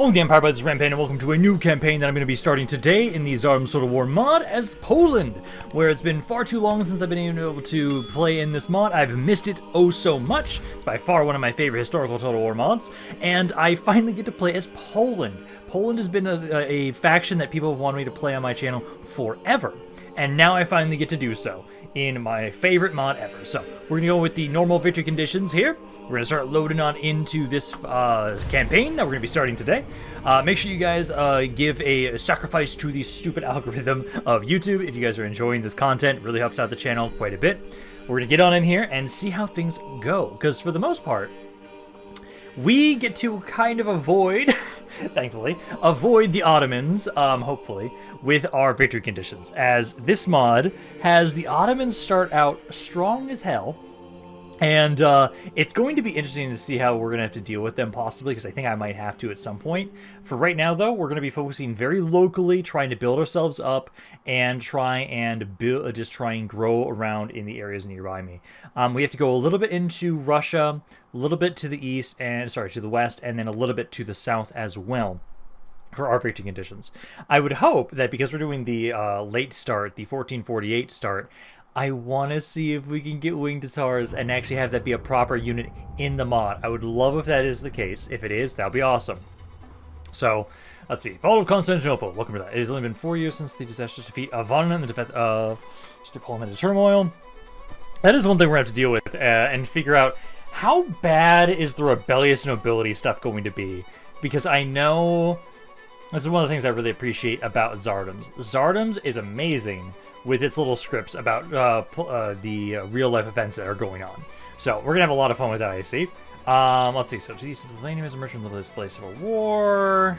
Welcome to the Empire, this is Rampaned, and welcome to a new campaign that I'm going to be starting today in the Tsardoms Total War mod as Poland, where it's been far too long since I've been able to play in this mod. I've missed it oh so much. It's by far one of my favorite historical Total War mods, and I finally get to play as Poland. Poland has been a faction that people have wanted me to play on my channel forever, and now I finally get to do so in my favorite mod ever. So we're going to go with the normal victory conditions here. We're going to start loading on into this campaign that we're going to be starting today. Make sure you guys give a sacrifice to the stupid algorithm of YouTube if you guys are enjoying this content. It really helps out the channel quite a bit. We're going to get on in here and see how things go, because for the most part, we get to kind of avoid, thankfully, avoid the Ottomans, hopefully, with our victory conditions, as this mod has the Ottomans start out strong as hell. And it's going to be interesting to see how we're going to have to deal with them, possibly, because I think I might have to at some point. For right now, though, we're going to be focusing very locally, trying to build ourselves up, and try and grow around in the areas nearby me. We have to go a little bit into Russia, a little bit to the east, and to the west, and then a little bit to the south as well for our victory conditions. I would hope that because we're doing the late start, the 1448 start, I want to see if we can get winged Tatars and actually have that be a proper unit in the mod. I would love if that is the case. If it is, that would be awesome. So, let's see. Fall of Constantinople. Welcome to that. It has only been 4 years since the disastrous defeat of VANGUARD and the defense of Poland into turmoil. That is one thing we're going to have to deal with and figure out how bad is the rebellious nobility stuff going to be. Because I know this is one of the things I really appreciate about Tsardoms. Tsardoms is amazing with its little scripts about the real-life events that are going on. So, we're going to have a lot of fun with that, I see. Let's see. So, Lithuania is a merchant of this place of a war.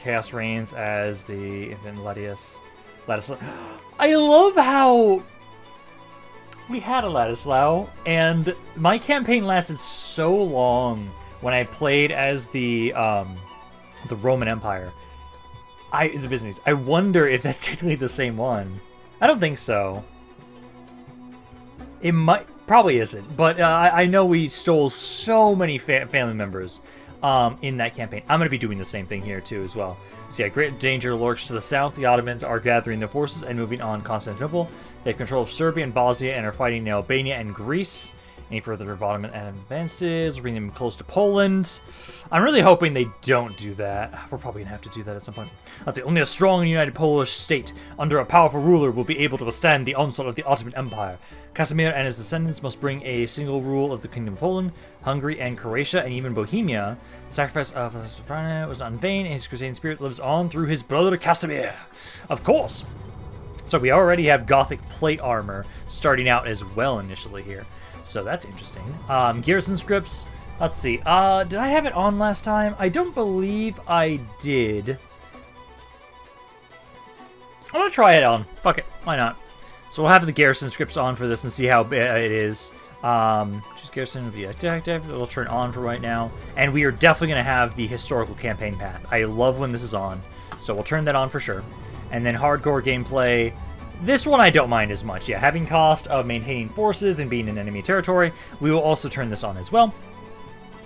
Chaos reigns as the infant Ladislaw. I love how we had a Ladislaw, and my campaign lasted so long when I played as the Roman Empire. The Byzantines. I wonder if that's technically the same one. I don't think so. It probably isn't, but I know we stole so many family members in that campaign. I'm going to be doing the same thing here too as well. So yeah, great danger lurks to the south. The Ottomans are gathering their forces and moving on Constantinople. They have control of Serbia and Bosnia and are fighting in Albania and Greece. Any further Ottoman advances, bring them close to Poland. I'm really hoping they don't do that. We're probably going to have to do that at some point. Let's see. Only a strong and united Polish state under a powerful ruler will be able to withstand the onslaught of the Ottoman Empire. Casimir and his descendants must bring a single rule of the Kingdom of Poland, Hungary, and Croatia, and even Bohemia. The sacrifice of Vlad was not in vain, and his crusading spirit lives on through his brother Casimir. Of course. So we already have Gothic plate armor starting out as well initially here. So that's interesting. Garrison scripts. Let's see. Did I have it on last time? I don't believe I did. I'm going to try it on. Fuck it. Why not? So we'll have the garrison scripts on for this and see how it is. Just garrison will be active. It'll turn on for right now. And we are definitely going to have the historical campaign path. I love when this is on. So we'll turn that on for sure. And then hardcore gameplay. This one I don't mind as much. Yeah, having cost of maintaining forces and being in enemy territory, we will also turn this on as well.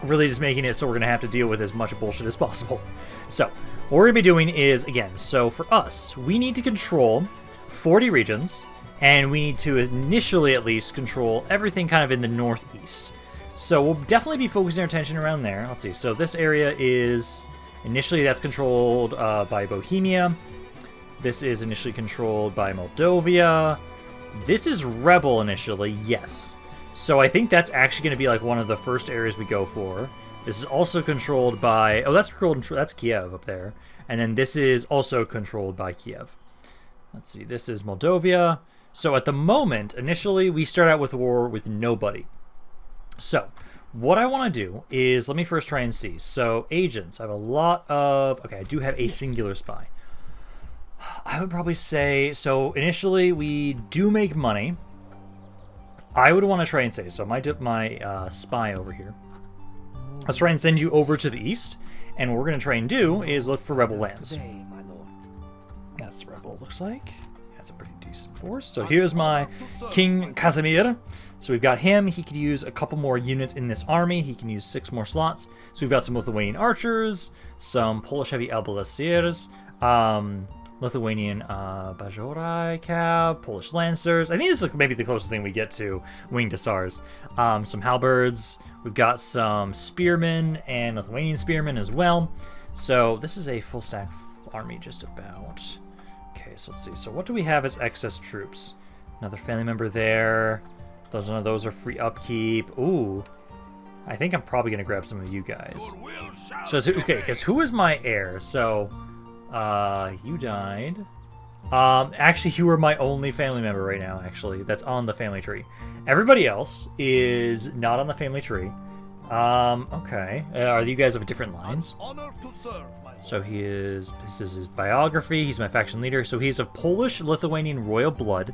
Really just making it so we're going to have to deal with as much bullshit as possible. So, what we're going to be doing is, again, so for us, we need to control 40 regions, and we need to initially at least control everything kind of in the northeast. So we'll definitely be focusing our attention around there. Let's see, so this area is, initially that's controlled by Bohemia. This is initially controlled by Moldova. This is Rebel initially, yes. So I think that's actually going to be like one of the first areas we go for. This is also controlled by... Oh, that's Kiev up there. And then this is also controlled by Kiev. Let's see, this is Moldova. So at the moment, initially, we start out with a war with nobody. So what I want to do is, let me first try and see. So agents, I have a lot of... Okay, I do have a singular spy. I would probably say, so initially we do make money. I would want to try and say, so my spy over here. Let's try and send you over to the east. And what we're going to try and do is look for rebel lands. That's Rebel, looks like. Yeah, That's a pretty decent force. So here's my King Casimir. So we've got him. He could use a couple more units in this army. He can use 6 more slots. So we've got some Lithuanian archers, some Polish heavy arbalesiers, Lithuanian Bajorai cab, Polish lancers. I think this is maybe the closest thing we get to winged hussars. Some halberds. We've got some spearmen and Lithuanian spearmen as well. So this is a full stack army just about. Okay, so let's see. So what do we have as excess troops? Another family member there. None of those are free upkeep. Ooh. I think I'm probably going to grab some of you guys. So, okay, because who is my heir? So, you died. Actually, you are my only family member right now, actually. That's on the family tree. Everybody else is not on the family tree. Okay. Are you guys of different lines? So this is his biography. He's my faction leader. So he's of Polish-Lithuanian royal blood.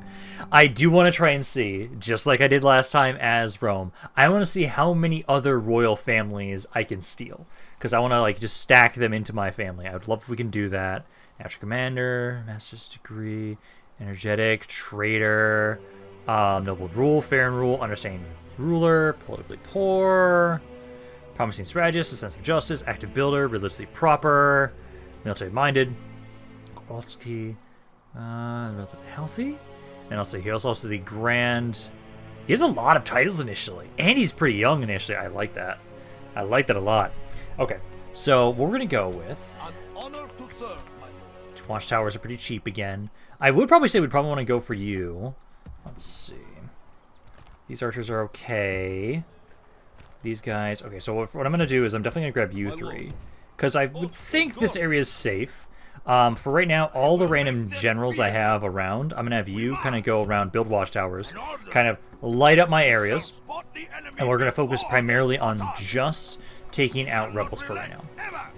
I do want to try and see, just like I did last time as Rome, I want to see how many other royal families I can steal. Because I want to, like, just stack them into my family. I would love if we can do that. Natural Commander, Master's Degree, Energetic, Trader, Noble Rule, Fair and Rule, Understanding Ruler, Politically Poor, Promising Strategist, a sense of justice, active builder, religiously proper, military-minded, Kowalski, relatively healthy, and also here's also the grand. He has a lot of titles initially, and he's pretty young initially. I like that. I like that a lot. Okay, so what we're gonna go with. Watchtowers are pretty cheap again. I would probably say we'd probably want to go for you. Let's see. These archers are okay. These guys... Okay, so what I'm going to do is I'm definitely going to grab you 3. Because I would think this area is safe. For right now, all the random generals I have around, I'm going to have you kind of go around, build watchtowers, kind of light up my areas. And we're going to focus primarily on just taking out rebels for right now.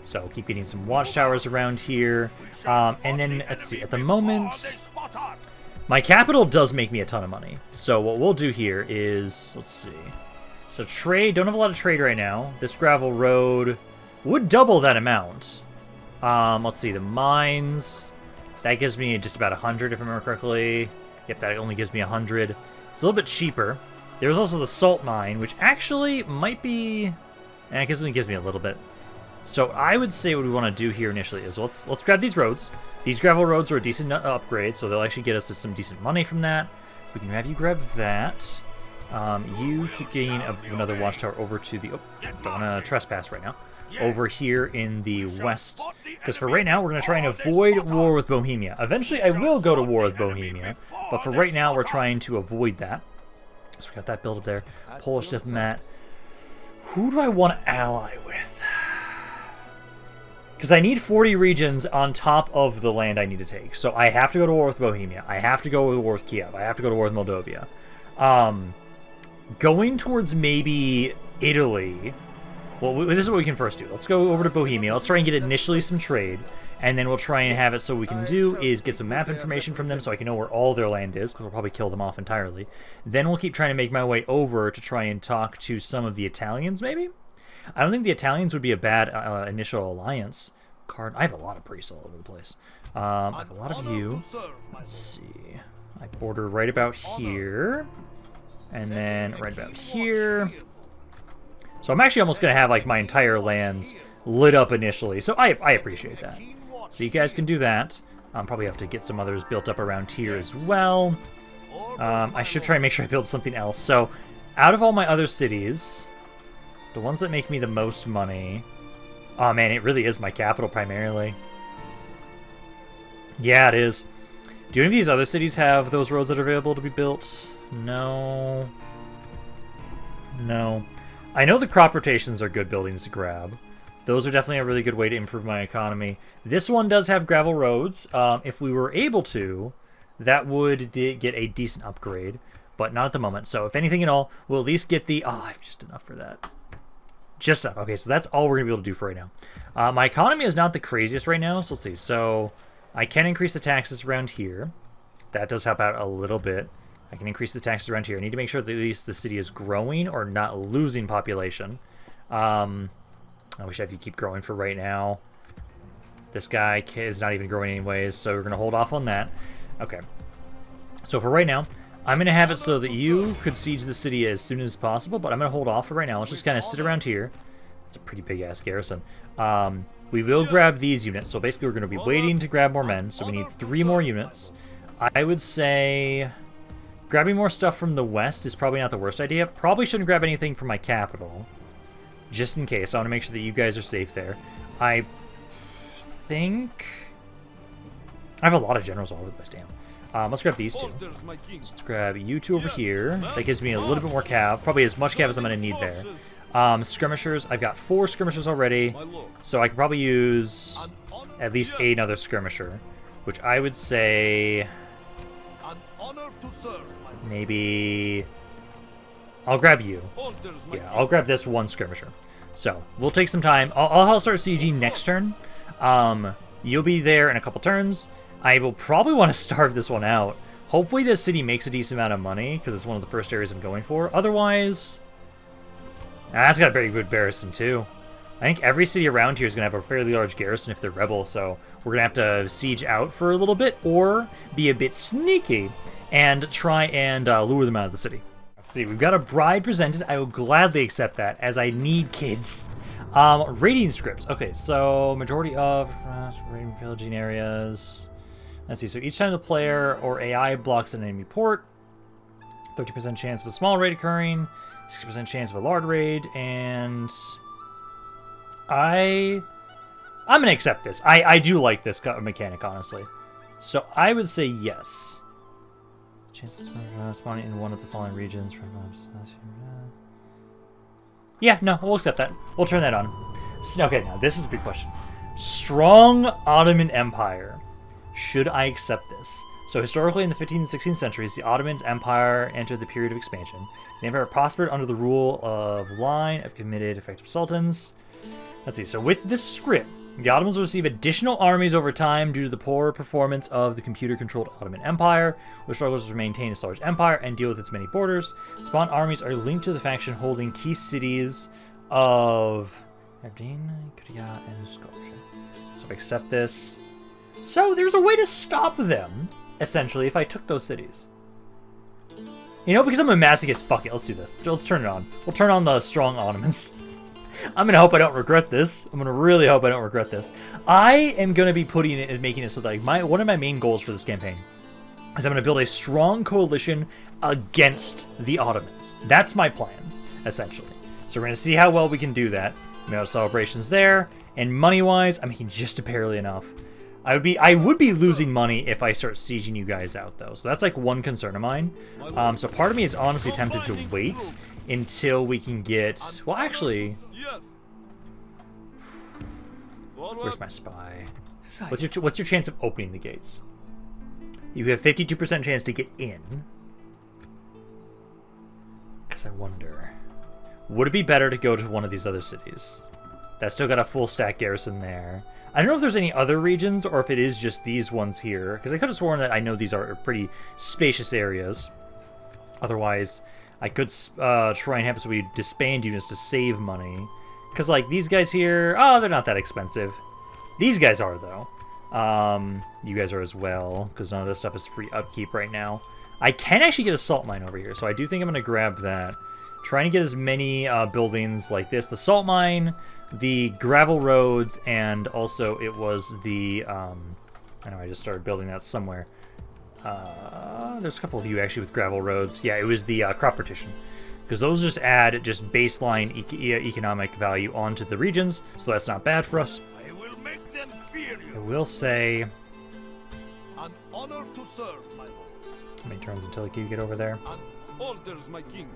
So keep getting some watchtowers around here. And then, let's see, at the moment... My capital does make me a ton of money. So what we'll do here is... Let's see... So trade, don't have a lot of trade right now. This gravel road would double that amount. Let's see, the mines, that gives me just about 100 if I remember correctly. Yep, that only gives me 100. It's a little bit cheaper. There's also the salt mine, which actually might be, I guess it only gives me a little bit. So I would say what we want to do here initially is let's grab these roads. These gravel roads are a decent upgrade, so they'll actually get us some decent money from that. We can have you grab that. You keep getting another watchtower over to the... Oh, don't want to trespass right now. Over here in the west. Because for right now, we're going to try and avoid war with Bohemia. Eventually, I will go to war with Bohemia. But for right now, we're trying to avoid that. So we got that built up there. Polish diplomat. Who do I want to ally with? Because I need 40 regions on top of the land I need to take. So I have to go to war with Bohemia. I have to go to war with Kiev. I have to go to war with Moldavia. Going towards maybe Italy. Well, this is what we can first do. Let's go over to Bohemia. Let's try and get initially some trade. And then we'll try and have it so we can do is get some map information from them so I can know where all their land is, because we'll probably kill them off entirely. Then we'll keep trying to make my way over to try and talk to some of the Italians, maybe? I don't think the Italians would be a bad initial alliance. I have a lot of priests all over the place. I have a lot of you. Let's see. I border right about here. And then right about here. So I'm actually almost going to have like my entire lands lit up initially. So I appreciate that. So you guys can do that. Probably have to get some others built up around here as well. I should try and make sure I build something else. So out of all my other cities, the ones that make me the most money... Oh man, it really is my capital primarily. Yeah, it is. Do any of these other cities have those roads that are available to be built? No. No. I know the crop rotations are good buildings to grab. Those are definitely a really good way to improve my economy. This one does have gravel roads. If we were able to, that would get a decent upgrade, but not at the moment. So if anything at all, we'll at least get the... Oh, I have just enough for that. Just enough. Okay, so that's all we're going to be able to do for right now. My economy is not the craziest right now, so let's see. So I can increase the taxes around here. That does help out a little bit. I can increase the taxes around here. I need to make sure that at least the city is growing or not losing population. I wish I could keep growing for right now. This guy is not even growing anyways, so we're going to hold off on that. Okay. So for right now, I'm going to have it so that you could siege the city as soon as possible, but I'm going to hold off for right now. Let's just kind of sit around here. It's a pretty big-ass garrison. We will grab these units, so basically we're going to be waiting to grab more men, so we need 3 more units. I would say grabbing more stuff from the west is probably not the worst idea. Probably shouldn't grab anything from my capital, just in case. I want to make sure that you guys are safe there. I think I have a lot of generals all over the place, damn. Let's grab these 2. Let's grab you 2 over here. That gives me a little bit more cav. Probably as much cav as I'm going to need there. Skirmishers. I've got 4 skirmishers already. So I could probably use at least another skirmisher. Which I would say maybe I'll grab you. Yeah, I'll grab this 1 skirmisher. So we'll take some time. I'll start sieging next turn. You'll be there in a couple turns. I will probably want to starve this one out. Hopefully this city makes a decent amount of money, because it's one of the first areas I'm going for. Otherwise, that's got a very good garrison too. I think every city around here is going to have a fairly large garrison if they're rebel, so we're going to have to siege out for a little bit, or be a bit sneaky and try and lure them out of the city. Let's see, we've got a bride presented. I will gladly accept that, as I need kids. Raiding scripts. Okay, so majority of raiding pillaging areas. Let's see, so each time the player or AI blocks an enemy port, 30% chance of a small raid occurring, 60% chance of a large raid, and I'm going to accept this. I do like this mechanic, honestly. So I would say yes. Chance of spawning in one of the following regions. Yeah, no, we'll accept that. We'll turn that on. Okay, now this is a big question. Strong Ottoman Empire. Should I accept this? So historically in the 15th and 16th centuries, the Ottoman Empire entered the period of expansion. The empire prospered under the rule of line of committed effective sultans. Let's see, so with this script, the Ottomans will receive additional armies over time due to the poor performance of the computer-controlled Ottoman Empire, which struggles to maintain its large empire and deal with its many borders. Spawn armies are linked to the faction holding key cities of Aberdeen, Kuria, and Skopje. So I accept this. So there's a way to stop them, essentially, if I took those cities. You know, because I'm a masochist, fuck it, let's do this. Let's turn it on. We'll turn on the strong Ottomans. I'm gonna hope I don't regret this. I'm gonna really hope I don't regret this. I am gonna be putting it and making it so that one of my main goals for this campaign is I'm gonna build a strong coalition against the Ottomans. That's my plan, essentially. So we're gonna see how well we can do that. We have celebrations there, and money-wise, I'm making just barely enough. I would be losing money if I start sieging you guys out, though. So that's like one concern of mine. So part of me is honestly tempted to wait until we can get. Well, actually, where's my spy? What's your chance of opening the gates? You have 52% chance to get in. Because I wonder, would it be better to go to one of these other cities? That's still got a full stack garrison there. I don't know if there's any other regions or if it is just these ones here, because I could have sworn that I know these are pretty spacious areas. Otherwise, I could try and have it so we disband units to save money. Because, like, these guys here, oh, they're not that expensive. These guys are, though. You guys are as well, because none of this stuff is free upkeep right now. I can actually get a salt mine over here, so I do think I'm going to grab that. Trying to get as many buildings like this. The salt mine, the gravel roads, and also it was the, I know I just started building that somewhere. There's a couple of you actually with gravel roads. Yeah, it was the crop partition. Because those just add just baseline economic value onto the regions, so that's not bad for us. I will make them fear you. I will say, An honor to serve, my lord. how many turns until you get over there? And orders, my king.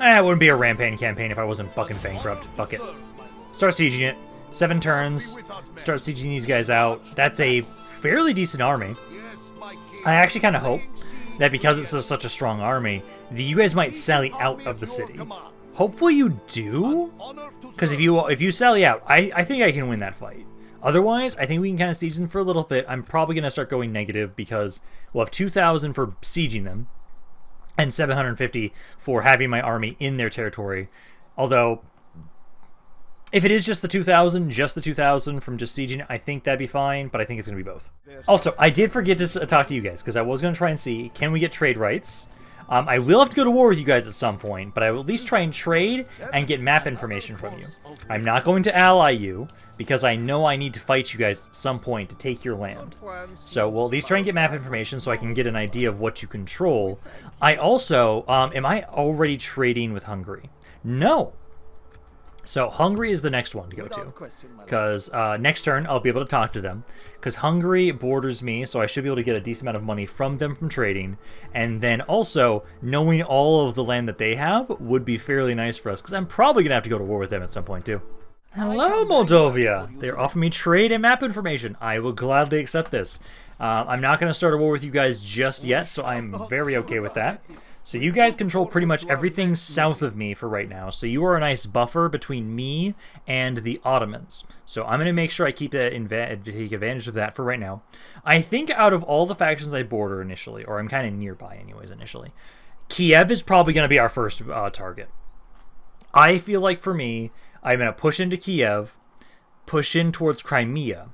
It wouldn't be a Rampaned campaign if I wasn't fucking bankrupt. Fuck it. Start sieging it. 7 turns. Start sieging these guys out. That's a fairly decent army. I actually kind of hope that because it's such a strong army, that you guys might sally out of the city. Hopefully you do, because if you sally out, I think I can win that fight. Otherwise, I think we can kind of siege them for a little bit. I'm probably going to start going negative because we'll have 2,000 for sieging them and 750 for having my army in their territory. Although, If it is just the 2,000 from just sieging, I think that'd be fine, but I think it's going to be both. Also, I did forget to talk to you guys, because I was going to try and see, can we get trade rights? I will have to go to war with you guys at some point, but I will at least try and trade and get map information from you. I'm not going to ally you, because I know I need to fight you guys at some point to take your land. So we'll at least try and get map information so I can get an idea of what you control. I also, am I already trading with Hungary? No. So Hungary is the next one to go to, because next turn I'll be able to talk to them, because Hungary borders me, so I should be able to get a decent amount of money from them from trading, and then also knowing all of the land that they have would be fairly nice for us, because I'm probably going to have to go to war with them at some point too. Hello, Moldova! They're offering me trade and map information. I will gladly accept this. I'm not going to start a war with you guys just yet, so I'm very okay with that. So you guys control pretty much everything south of me for right now. So you are a nice buffer between me and the Ottomans. So I'm going to make sure I keep that take advantage of that for right now. I think out of all the factions I border initially, or I'm kind of nearby anyways initially, Kiev is probably going to be our first target. I feel like for me, I'm going to push into Kiev, push in towards Crimea,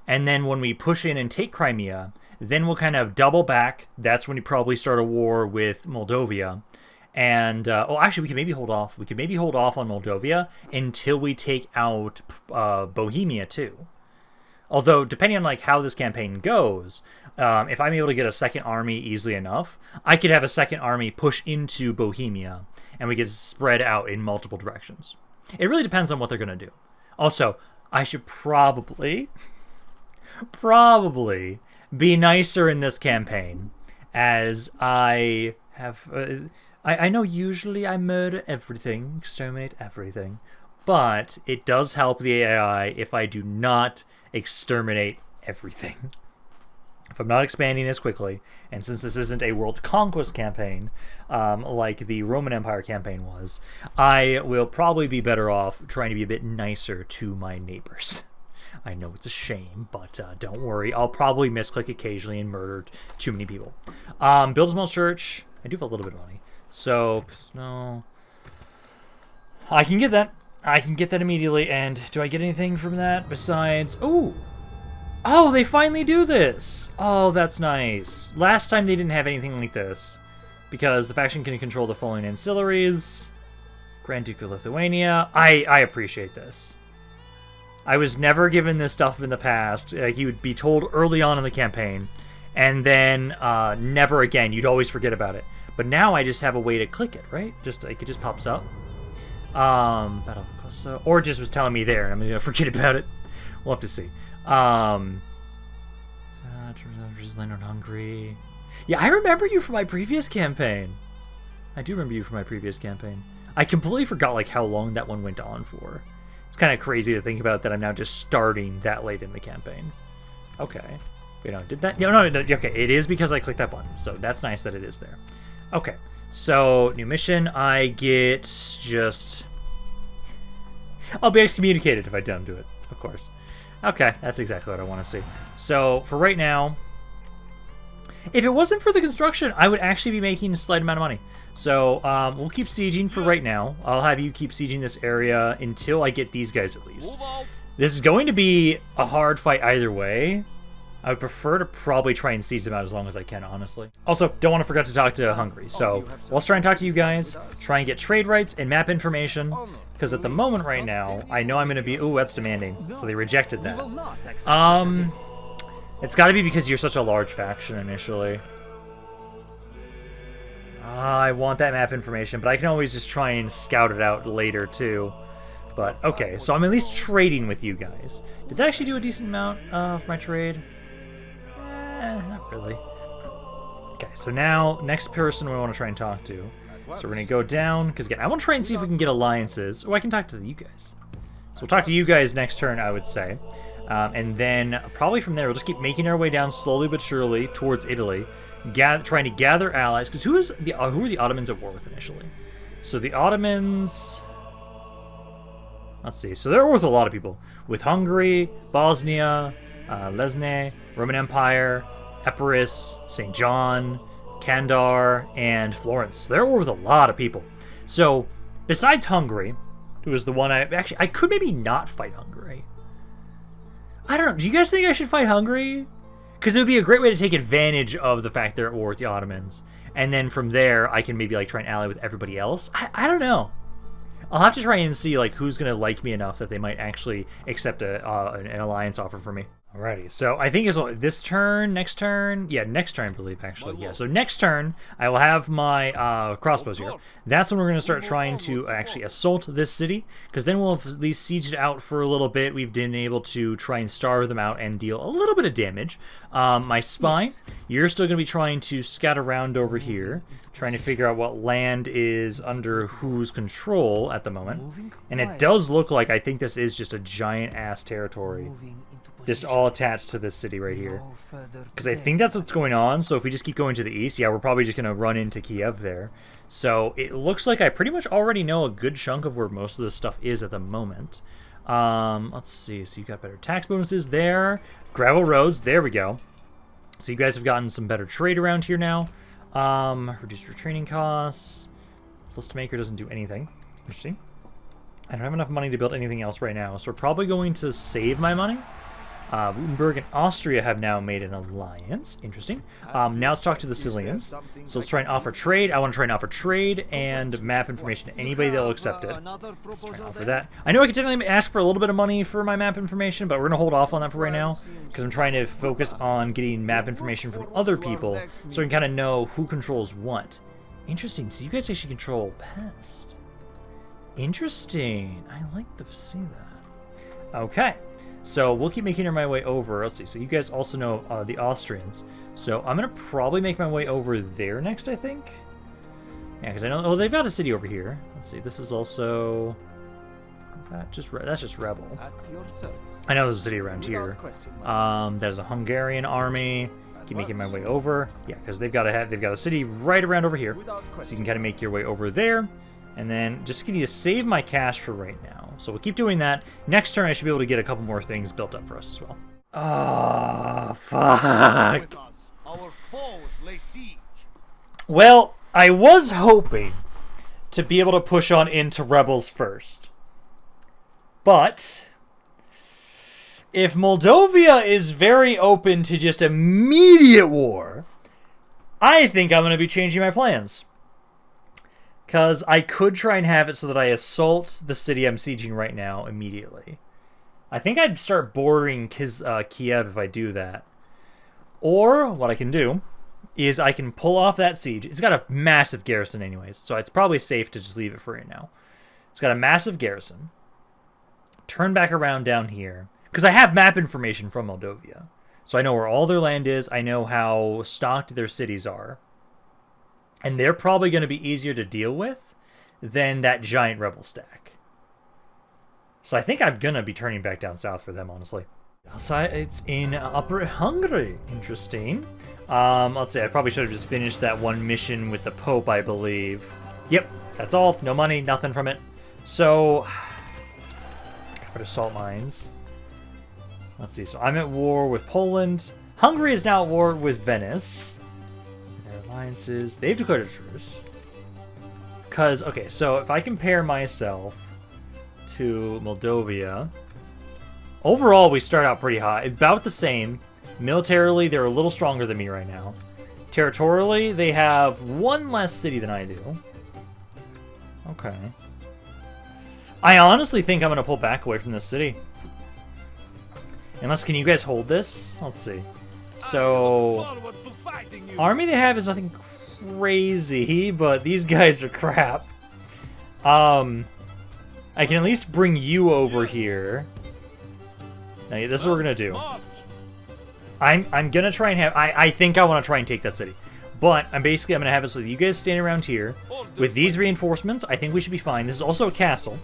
and then when we push in and take Crimea, then we'll kind of double back. That's when you probably start a war with Moldova. And, oh, actually, we can maybe hold off. We can maybe hold off on Moldova until we take out Bohemia, too. Although, depending on, like, how this campaign goes, if I'm able to get a second army easily enough, I could have a second army push into Bohemia, and we could spread out in multiple directions. It really depends on what they're going to do. Also, I should probably be nicer in this campaign, as I have... I know usually I murder everything, exterminate everything, but it does help the AI if I do not exterminate everything. If I'm not expanding as quickly, and since this isn't a world conquest campaign, like the Roman Empire campaign was, I will probably be better off trying to be a bit nicer to my neighbors. I know it's a shame, but don't worry. I'll probably misclick occasionally and murder too many people. Build a small church. I do have a little bit of money. So, no. I can get that. I can get that immediately. And do I get anything from that besides... Oh! Oh, they finally do this! Oh, that's nice. Last time they didn't have anything like this, because the faction can control the following ancillaries. Grand Duke of Lithuania. I appreciate this. I was never given this stuff in the past. Like, you would be told early on in the campaign, and then never again. You'd always forget about it. But now I just have a way to click it, right? Just like it just pops up. Battle of Kosovo, or it just was telling me there, and I'm gonna forget about it. We'll have to see. Land on Hungary. Yeah, I remember you from my previous campaign. I do remember you from my previous campaign. I completely forgot like how long that one went on for. It's kind of crazy to think about that I'm now just starting that late in the campaign. Okay. Wait, no, did that? No, okay, it is because I clicked that button, so that's nice that it is there. Okay, so new mission, I get just... I'll be excommunicated if I don't do it, of course. Okay, that's exactly what I want to see. So, for right now, if it wasn't for the construction, I would actually be making a slight amount of money. So, we'll keep sieging for right now. I'll have you keep sieging this area until I get these guys at least. This is going to be a hard fight either way. I would prefer to probably try and siege them out as long as I can, honestly. Also, don't want to forget to talk to Hungary. So, let's try and talk to you guys, try and get trade rights and map information. Because at the moment right now, I know I'm going to be... Ooh, that's demanding. So they rejected that. It's got to be because you're such a large faction initially. I want that map information, but I can always just try and scout it out later, too. But, okay, so I'm at least trading with you guys. Did that actually do a decent amount for my trade? Not really. Okay, so now, next person we want to try and talk to. So we're going to go down, because again, I want to try and see if we can get alliances. Oh, I can talk to you guys. So we'll talk to you guys next turn, I would say. And then, probably from there, we'll just keep making our way down slowly but surely towards Italy. Trying to gather allies, because who are the Ottomans at war with initially? So the Ottomans... Let's see, so they're with a lot of people. With Hungary, Bosnia, Lesne, Roman Empire, Epirus, St. John, Kandar, and Florence. They're with a lot of people. So, besides Hungary, It was the one I could maybe not fight Hungary. I don't know. Do you guys think I should fight Hungary? Because it would be a great way to take advantage of the fact they're at war with the Ottomans. And then from there, I can maybe like try and ally with everybody else. I don't know. I'll have to try and see like who's going to like me enough that they might actually accept an alliance offer for me. Alrighty, so I think it's this turn, next turn. Yeah, next turn, I believe, actually. Yeah, so next turn, I will have my crossbows here. That's when we're going to start trying to actually assault this city, because then we'll have at least sieged it out for a little bit. We've been able to try and starve them out and deal a little bit of damage. My spy, you're still going to be trying to scout around over here, trying to figure out what land is under whose control at the moment. And it does look like, I think this is just a giant-ass territory. Just all attached to this city right here. Because I think that's what's going on, so if we just keep going to the east, yeah, we're probably just going to run into Kiev there. So it looks like I pretty much already know a good chunk of where most of this stuff is at the moment. Let's see, so you got better tax bonuses there. Gravel roads, there we go. So you guys have gotten some better trade around here now. Reduced your training costs. Plus to maker doesn't do anything. Interesting. I don't have enough money to build anything else right now, so we're probably going to save my money. Württemberg and Austria have now made an alliance. Interesting. Now let's talk to the Sicilians. So let's try and offer trade. I want to try and offer trade and map information to anybody that will accept it. Let's try and offer that. I know I could technically ask for a little bit of money for my map information, but we're going to hold off on that for right now because I'm trying to focus on getting map information from other people so we can kind of know who controls what. Interesting. So you guys actually control pest. Interesting. I like to see that. Okay. So we'll keep making my way over. Let's see. So you guys also know the Austrians. So I'm going to probably make my way over there next, I think. Yeah, because I know... Oh, they've got a city over here. Let's see. This is also... Is that just... That's just rebel. I know there's a city around here. There's a Hungarian army. Keep making my way over. Yeah, because they've got a city right around over here. So you can kind of make your way over there. And then just need to save my cash for right now. So we'll keep doing that. Next turn, I should be able to get a couple more things built up for us as well. Oh, fuck. Well, I was hoping to be able to push on into rebels first. But if Moldova is very open to just immediate war, I think I'm going to be changing my plans. Because I could try and have it so that I assault the city I'm sieging right now immediately. I think I'd start bordering Kiev if I do that. Or, what I can do, is I can pull off that siege. It's got a massive garrison anyways, so it's probably safe to just leave it for right now. It's got a massive garrison. Turn back around down here. Because I have map information from Moldova. So I know where all their land is. I know how stocked their cities are. And they're probably going to be easier to deal with than that giant rebel stack. So I think I'm going to be turning back down south for them, honestly. It's in Upper Hungary. Interesting. Let's see, I probably should have just finished that one mission with the Pope, I believe. Yep, that's all. No money, nothing from it. So, covered assault mines. Let's see, so I'm at war with Poland. Hungary is now at war with Venice. Alliances. They've declared a truce. Because, okay, so if I compare myself to Moldova, overall we start out pretty high. About the same. Militarily, they're a little stronger than me right now. Territorially, they have one less city than I do. Okay. I honestly think I'm going to pull back away from this city. Unless, can you guys hold this? Let's see. So, army they have is nothing crazy, but these guys are crap. I can at least bring you over here. Now, this is what we're gonna do. I'm gonna try and have. I think I want to try and take that city, but I'm gonna have it so that you guys stand around here with these reinforcements. I think we should be fine. This is also a castle.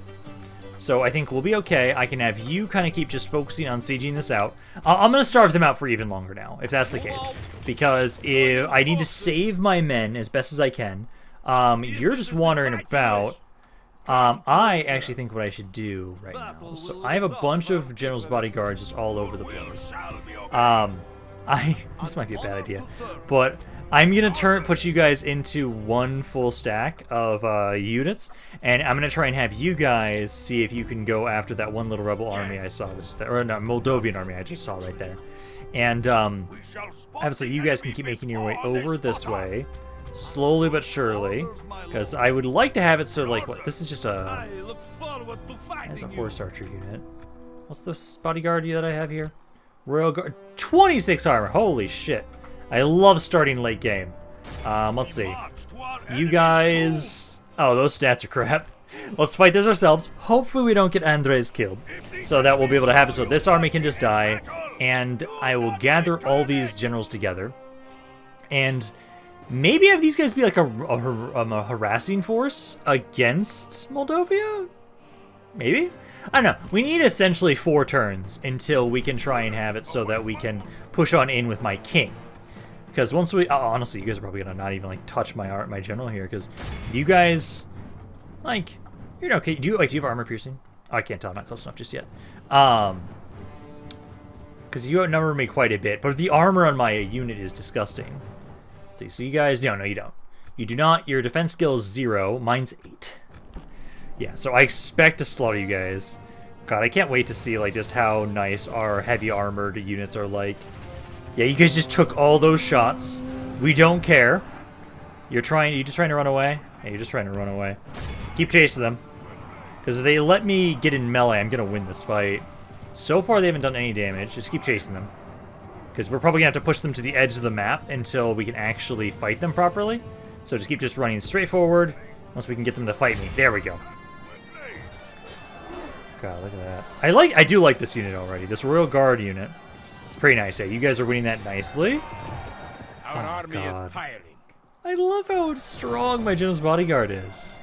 So I think we'll be okay. I can have you kind of keep just focusing on sieging this out. I'm going to starve them out for even longer now, if that's the case. Because if I need to save my men as best as I can. You're just wandering about. I actually think what I should do right now. So I have a bunch of generals' bodyguards just all over the place. This might be a bad idea. But I'm gonna put you guys into one full stack of units, and I'm gonna try and have you guys see if you can go after that one little rebel army I saw, which is there, or no, Moldovan army I just saw right there. And obviously, you guys can keep making your way over this way, slowly but surely, because I would like to have it so like what this is just a. That's a horse archer unit. What's the bodyguard that I have here? Royal Guard, 26 armor. Holy shit! I love starting late game. Let's see. You guys... Oh, those stats are crap. Let's fight this ourselves. Hopefully we don't get Andres killed. So that we'll be able to have it so this army can just die. And I will gather all these generals together. And maybe have these guys be like a harassing force against Moldavia? Maybe? I don't know. We need essentially 4 turns until we can try and have it so that we can push on in with my king. Because once we, honestly, you guys are probably gonna not even like touch my general here. Because you guys, like, you're okay. Do you have armor piercing? Oh, I can't tell. I'm not close enough just yet. Because you outnumber me quite a bit, but the armor on my unit is disgusting. Let's see, so you guys, no, you don't. You do not. Your defense skill is 0. Mine's 8. Yeah, so I expect to slaughter you guys. God, I can't wait to see like just how nice our heavy armored units are like. Yeah, you guys just took all those shots. We don't care. You just trying to run away? Yeah, you're just trying to run away. Keep chasing them. Because if they let me get in melee, I'm going to win this fight. So far, they haven't done any damage. Just keep chasing them. Because we're probably going to have to push them to the edge of the map until we can actually fight them properly. So just keep running straight forward once we can get them to fight me. There we go. God, look at that. I do like this unit already. This Royal Guard unit. It's pretty nice. Yeah, you guys are winning that nicely. Our army is tiring. I love how strong my general's bodyguard is.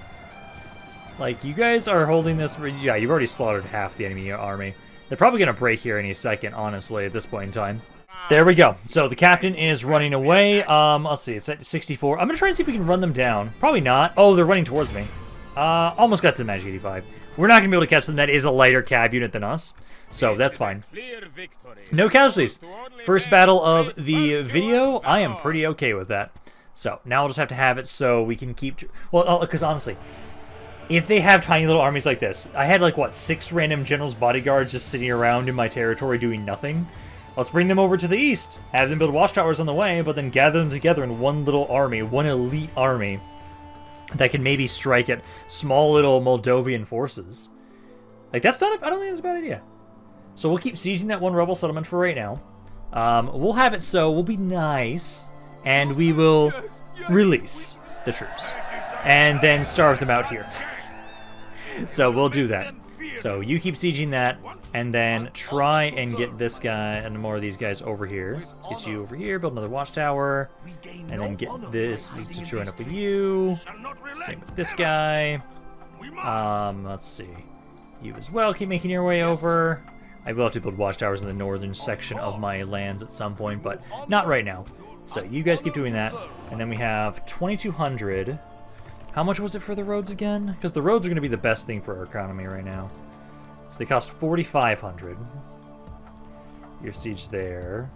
Like, you guys are holding this... Yeah, you've already slaughtered half the enemy army. They're probably going to break here any second, honestly, at this point in time. There we go. So the captain is running away. Let's see. It's at 64. I'm going to try and see if we can run them down. Probably not. Oh, they're running towards me. Almost got to the Magic 85. We're not going to be able to catch them. That is a lighter cav unit than us. So that's fine. No casualties. First battle of the video. I am pretty okay with that. So now we'll just have to have it so we can keep... Well, because honestly, if they have tiny little armies like this, I had like, what, 6 random generals bodyguards just sitting around in my territory doing nothing. Let's bring them over to the east. Have them build watchtowers on the way, but then gather them together in one little army, one elite army that can maybe strike at small little Moldovan forces. Like, that's not... I don't think that's a bad idea. So we'll keep sieging that one rebel settlement for right now. We'll have it so we'll be nice, and we will release the troops, and then starve them out here. So we'll do that. So you keep sieging that, and then try and get this guy and more of these guys over here. Let's get you over here, build another watchtower, and then get this to join up with you. Same with this guy. Let's see. You as well, keep making your way over. I will have to build watchtowers in the northern section of my lands at some point, but not right now. So you guys keep doing that, and then we have 2,200. How much was it for the roads again? Because the roads are going to be the best thing for our economy right now. So they cost 4,500. Your siege there.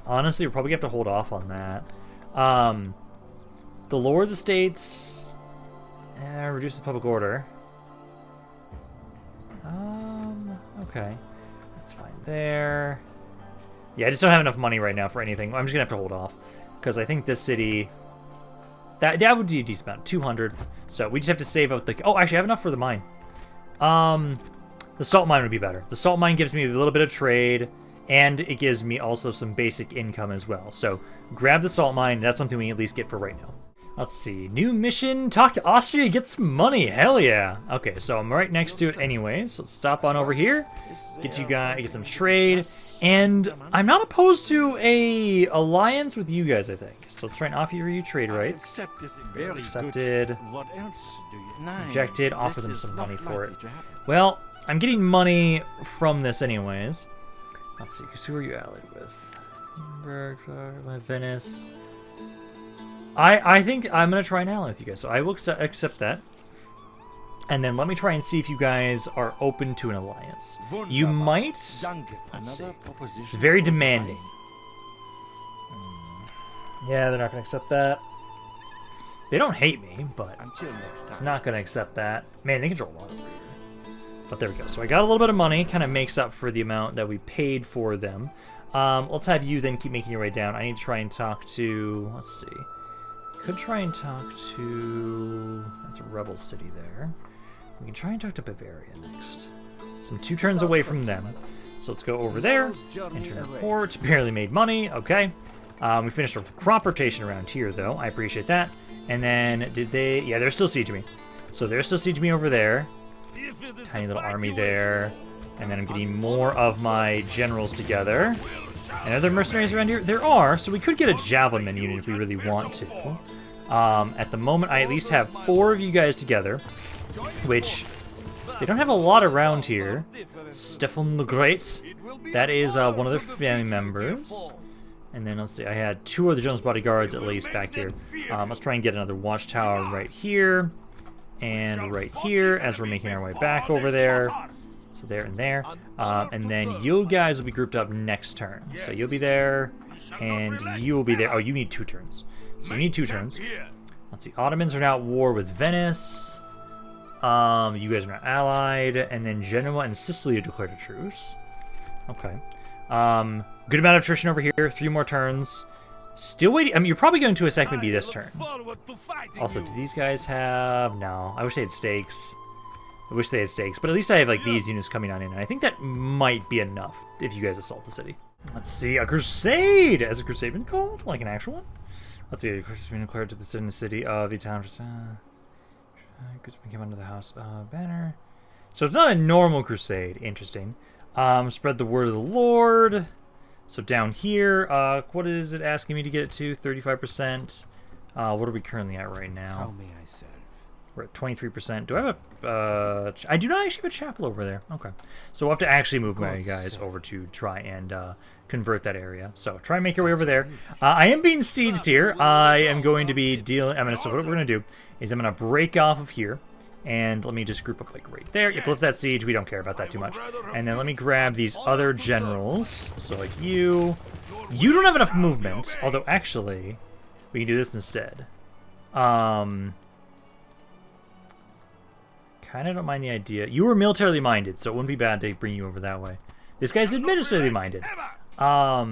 Honestly, we're probably going to have to hold off on that. The Lord's Estates reduces public order. Okay. That's fine there. Yeah, I just don't have enough money right now for anything. I'm just going to have to hold off. Because I think this city... That would be a decent amount. 200. So we just have to save out the... Oh, actually, I have enough for the mine. The salt mine would be better. The salt mine gives me a little bit of trade, and it gives me also some basic income as well. So grab the salt mine. That's something we can at least get for right now. Let's see. New mission. Talk to Austria. Get some money. Hell yeah. Okay, so I'm right next to it anyways. So let's stop on over here. Get you guys, get some trade. And I'm not opposed to a alliance with you guys, I think. So let's try and offer you trade rights. Accepted. What else do you... Rejected. Offer them some money for it. Well, I'm getting money from this anyways. Let's see, because who are you allied with? Venice. I think I'm going to try and ally with you guys, so I will accept that. And then let me try and see if you guys are open to an alliance. You might... Let's see. It's very demanding. Yeah, they're not going to accept that. They don't hate me, but Until next time. it's not going to accept that. Man, they control a lot over here. But there we go. So I got a little bit of money. Kind of makes up for the amount that we paid for them. Let's have you then keep making your way down. I need to try and talk to... Let's see. Could try and talk to... That's a rebel city there. We can try and talk to Bavaria next. So I'm 2 turns away from them. So let's go over there. Enter a port. Barely made money. Okay. We finished a crop rotation around here, though. I appreciate that. And then, did they... Yeah, they're still sieging me. So they're still sieging me over there. Tiny little army there. And then I'm getting more of my generals together. And are there mercenaries around here? There are, so we could get a javelin unit if we really want to. At the moment, I at least have 4 of you guys together, which they don't have a lot around here. Stefan the Great, that is one of their family members. And then let's see, I had 2 of the general's bodyguards at least back here. Let's try and get another watchtower right here and right here as we're making our way back over there. So there and there. And then you guys will be grouped up next turn. So you'll be there, and you will be there. Oh, you need 2 turns. So you need 2 turns. Let's see. Ottomans are now at war with Venice. You guys are not allied. And then Genoa and Sicily have declared a truce. Okay. Good amount of attrition over here. 3 more turns. Still waiting. I mean, you're probably going to a second be this turn. Also, do these guys have... No. I wish they had stakes. I wish they had stakes, but at least I have like these units coming on in, and I think that might be enough if you guys assault the city. Let's see, a crusade! Has a crusade been called? Like an actual one? Let's see, a crusade has been declared to the city of the town. Goods came under the house banner. So it's not a normal crusade. Interesting. Spread the word of the Lord. So down here, what is it asking me to get it to? 35%. What are we currently at right now? How may I serve? We're at 23%. Do I have a... I do not actually have a chapel over there. Okay. So we'll have to actually move my guys over to try and convert that area. So try and make your way over there. I am being sieged here. I am going to be dealing... So what we're going to do is I'm going to break off of here. And let me just group up like right there. If lift that siege, we don't care about that too much. And then let me grab these other generals. So like you... You don't have enough movement. Although actually, we can do this instead. Kind of don't mind the idea. You were militarily minded, so it wouldn't be bad to bring you over that way. This guy's administratively minded. Yeah,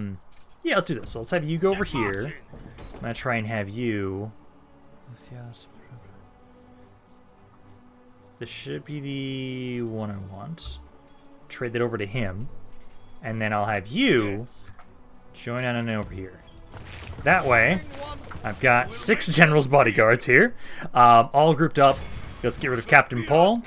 let's do this. So let's have you go over here. I'm gonna try and have you... This should be the one I want. Trade that over to him. And then I'll have you join on over here. That way, I've got 6 generals bodyguards here, all grouped up. Let's get rid of Captain Paul.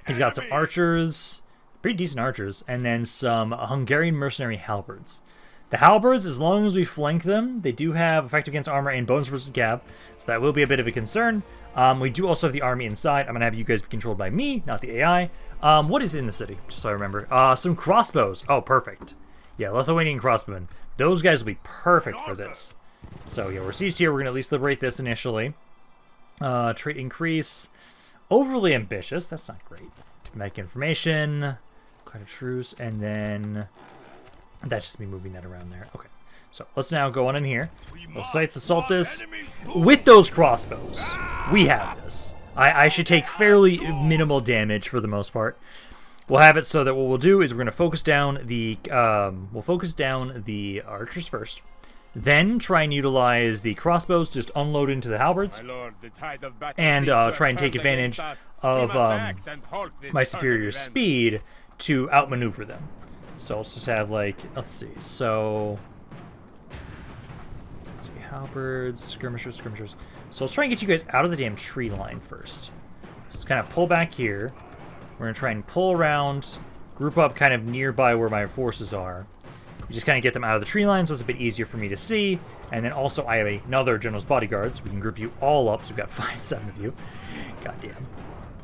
He's got some archers, pretty decent archers, and then some Hungarian mercenary halberds. The halberds, as long as we flank them, they do have effect against armor and bonus versus cav, so that will be a bit of a concern. We do also have the army inside. I'm going to have you guys be controlled by me, not the AI. What is in the city, just so I remember? Some crossbows. Oh, perfect. Yeah, Lithuanian crossbowmen. Those guys will be perfect for this. So yeah, we're sieged here. We're going to at least liberate this initially. Trait increase. Overly ambitious. That's not great. Diplomatic information. Quite a truce. And then... That's just me moving that around there. Okay. So let's now go on in here. We'll assault this. With those crossbows, we have this. I should take fairly minimal damage for the most part. We'll have it so that what we'll do is we're going to focus down the... archers first. Then try and utilize the crossbows, just unload into the halberds, and try and take advantage of my superior speed to outmaneuver them. So let's just have like, let's see, halberds, skirmishers. So let's try and get you guys out of the damn tree line first. So let's kind of pull back here. We're going to try and pull around, group up kind of nearby where my forces are. You just kind of get them out of the tree line, so it's a bit easier for me to see. And then also I have another general's bodyguard, so we can group you all up. So we've got 7 of you. Goddamn.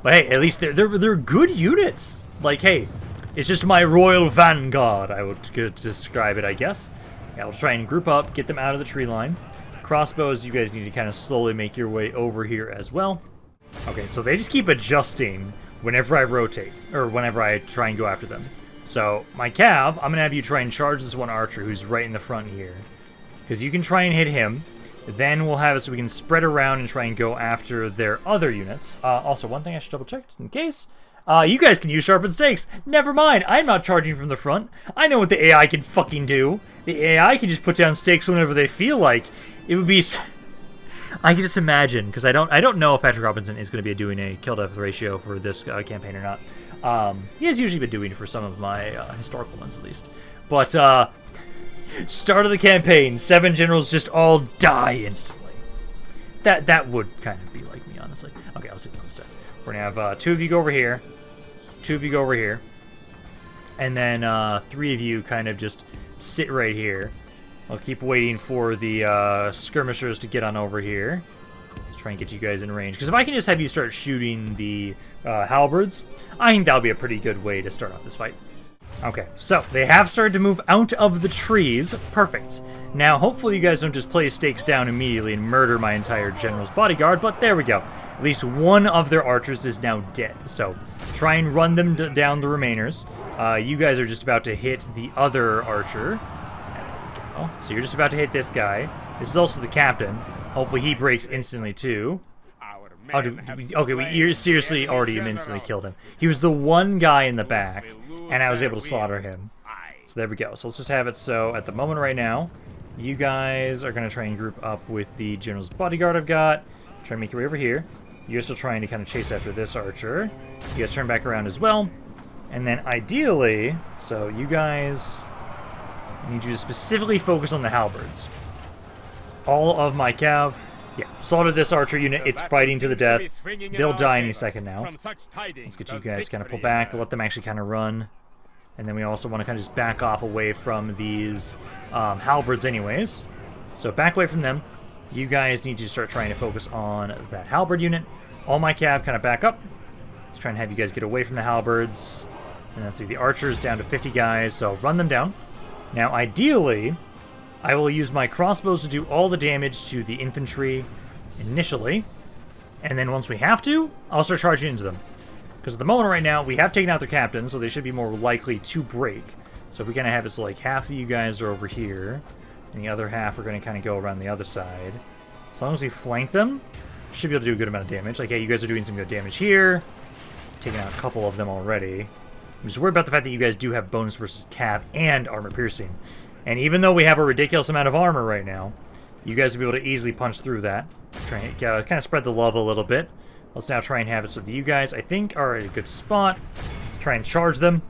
But hey, at least they're good units. Like, hey, it's just my royal vanguard, I would describe it, I guess. Yeah, we'll try and group up, get them out of the tree line. Crossbows, you guys need to kind of slowly make your way over here as well. Okay, so they just keep adjusting whenever I rotate, or whenever I try and go after them. So, my cav, I'm going to have you try and charge this one archer who's right in the front here. Because you can try and hit him. Then we'll have it so we can spread around and try and go after their other units. Also, one thing I should double check just in case. You guys can use sharpened stakes. Never mind, I'm not charging from the front. I know what the AI can fucking do. The AI can just put down stakes whenever they feel like. It would be... I can just imagine, because I don't know if Patrick Robinson is going to be doing a kill-death ratio for this campaign or not. He has usually been doing it for some of my historical ones, at least. But, start of the campaign, 7 generals just all die instantly. That would kind of be like me, honestly. Okay, I'll see this instead. We're going to have 2 of you go over here, 2 of you go over here, and then 3 of you kind of just sit right here. I'll keep waiting for the skirmishers to get on over here. Let's try and get you guys in range. Because if I can just have you start shooting the halberds, I think that'll be a pretty good way to start off this fight. Okay, so they have started to move out of the trees. Perfect. Now, hopefully you guys don't just place stakes down immediately and murder my entire general's bodyguard, but there we go. At least one of their archers is now dead. So try and run them down the remainers. You guys are just about to hit the other archer. So you're just about to hit this guy. This is also the captain. Hopefully he breaks instantly too. Oh, okay, we seriously already instantly killed him. He was the one guy in the back, and I was able to slaughter him. So there we go. So let's just have it so at the moment right now, you guys are going to try and group up with the general's bodyguard I've got. Try and make your way over here. You're still trying to kind of chase after this archer. You guys turn back around as well. And then ideally, so you guys... I need you to specifically focus on the halberds. All of my cav, yeah, slaughter this archer unit. It's fighting to the death. They'll die any second now. Let's get you guys kind of pull back, let them actually kind of run. And then we also want to kind of just back off away from these halberds anyways. So back away from them. You guys need to start trying to focus on that halberd unit. All my cav kind of back up. Let's try and have you guys get away from the halberds. And let's see, the archers down to 50 guys, so run them down. Now, ideally, I will use my crossbows to do all the damage to the infantry initially, and then once we have to, I'll start charging into them. Because at the moment right now, we have taken out their captain, so they should be more likely to break. So if we kind of have it so like half of you guys are over here, and the other half are going to kind of go around the other side. As long as we flank them, should be able to do a good amount of damage. Like, hey, you guys are doing some good damage here. Taking out a couple of them already. I'm just worried about the fact that you guys do have bonus versus cav and armor piercing. And even though we have a ridiculous amount of armor right now, you guys will be able to easily punch through that. Try and kind of spread the love a little bit. Let's now try and have it so that you guys, I think, are at a good spot. Let's try and charge them.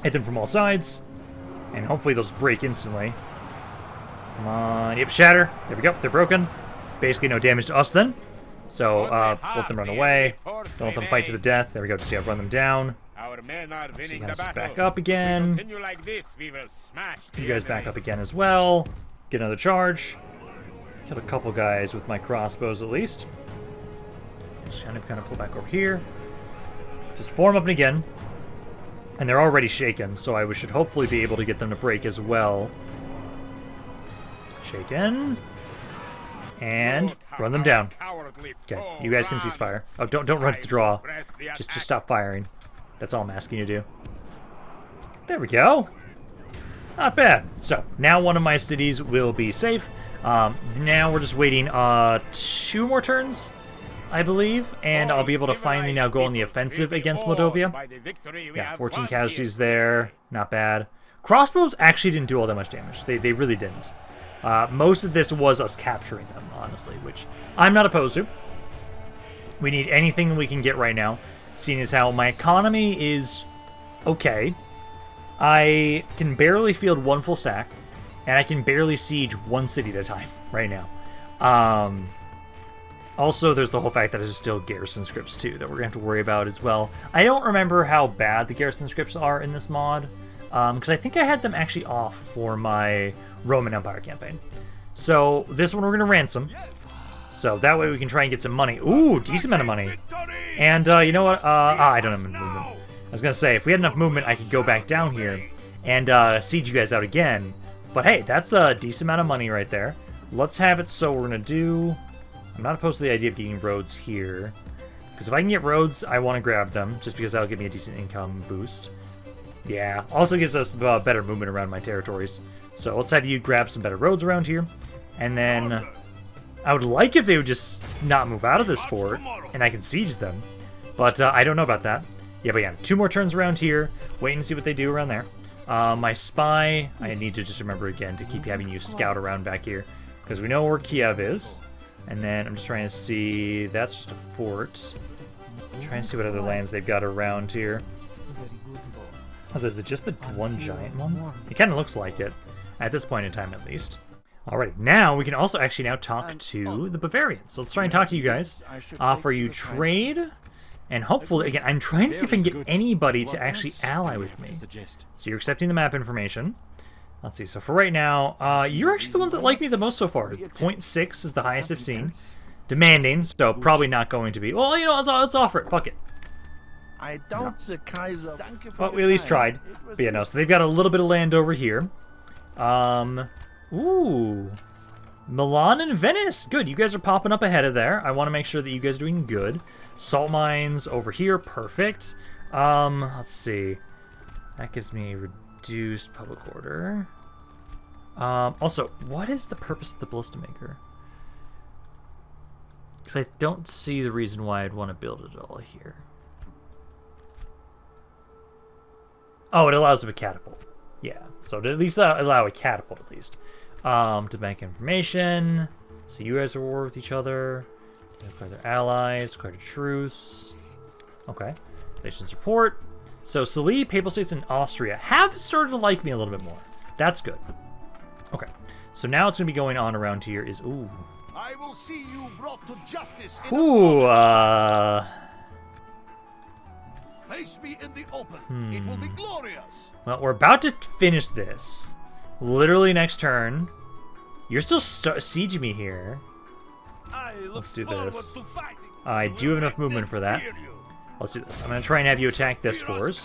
Hit them from all sides. And hopefully they'll just break instantly. Come on. Yep, shatter. There we go. They're broken. Basically no damage to us then. So, let them run away. Don't let them fight to the death. There we go. Just, yeah, run them down. Let's see, kind of back up again. You guys back up again as well. Get another charge. Killed a couple guys with my crossbows at least. Just kind of pull back over here. Just form up again. And they're already shaken, so I should hopefully be able to get them to break as well. Shaken. And run them down. Okay, you guys can cease fire. Oh, don't run to the draw. Just stop firing. That's all I'm asking you to do. There we go. Not bad. So, now one of my cities will be safe. Now we're just waiting 2 more turns, I believe, and I'll be able to finally now go on the offensive against Moldavia. Yeah, 14 casualties there. Not bad. Crossbows actually didn't do all that much damage. They really didn't. Most of this was us capturing them, honestly, which I'm not opposed to. We need anything we can get right now, seeing as how my economy is okay. I can barely field 1 full stack, and I can barely siege 1 city at a time right now. Also, there's the whole fact that there's still garrison scripts, too, that we're going to have to worry about as well. I don't remember how bad the garrison scripts are in this mod, because I think I had them actually off for my Roman Empire campaign. So, this one we're going to ransom. So, that way we can try and get some money. Ooh, decent amount of money. And, you know what? I don't have enough movement. I was going to say, if we had enough movement, I could go back down here and siege you guys out again. But hey, that's a decent amount of money right there. Let's have it so we're going to do... I'm not opposed to the idea of getting roads here. Because if I can get roads, I want to grab them, just because that'll give me a decent income boost. Yeah, also gives us better movement around my territories. So let's have you grab some better roads around here. And then I would like if they would just not move out of this fort, and I can siege them. But I don't know about that. Yeah, but yeah, 2 more turns around here. Wait and see what they do around there. My spy, I need to just remember again to keep having you scout around back here, because we know where Kiev is. And then I'm just trying to see, that's just a fort. I'm trying to see what other lands they've got around here. Oh, is it just the one giant one? It kind of looks like it, at this point in time at least. Alrighty, now we can also actually now talk to the Bavarians. So let's try and talk to you guys. Offer you trade, and hopefully, again, I'm trying to see if I can get anybody to actually ally with me. So you're accepting the map information. Let's see, so for right now, you're actually the ones that like me the most so far. 0.6 is the highest I've seen. Demanding, so probably not going to be. Well, you know, let's offer it. Fuck it. No. Well, we at least tried. But yeah, no, so they've got a little bit of land over here. Ooh. Milan and Venice. Good, you guys are popping up ahead of there. I want to make sure that you guys are doing good. Salt mines over here, perfect. Let's see. That gives me reduced public order. Also, what is the purpose of the ballista maker? Because I don't see the reason why I'd want to build it all here. Oh, it allows a catapult. Yeah, so to at least allow a catapult at least. To bank information. So you guys are at war with each other. Declare their allies. Declare a truce. Okay. Relations report. So Sali, Papal States, and Austria have started to like me a little bit more. That's good. Okay. So now it's going to be going on around here is... Ooh. I will see you brought to justice. Ooh, Face me in the open. It will be glorious. Well, we're about to finish this. Literally next turn. You're still sieging me here. Let's do this. I do have enough movement for that. Let's do this. I'm going to try and have you attack this force.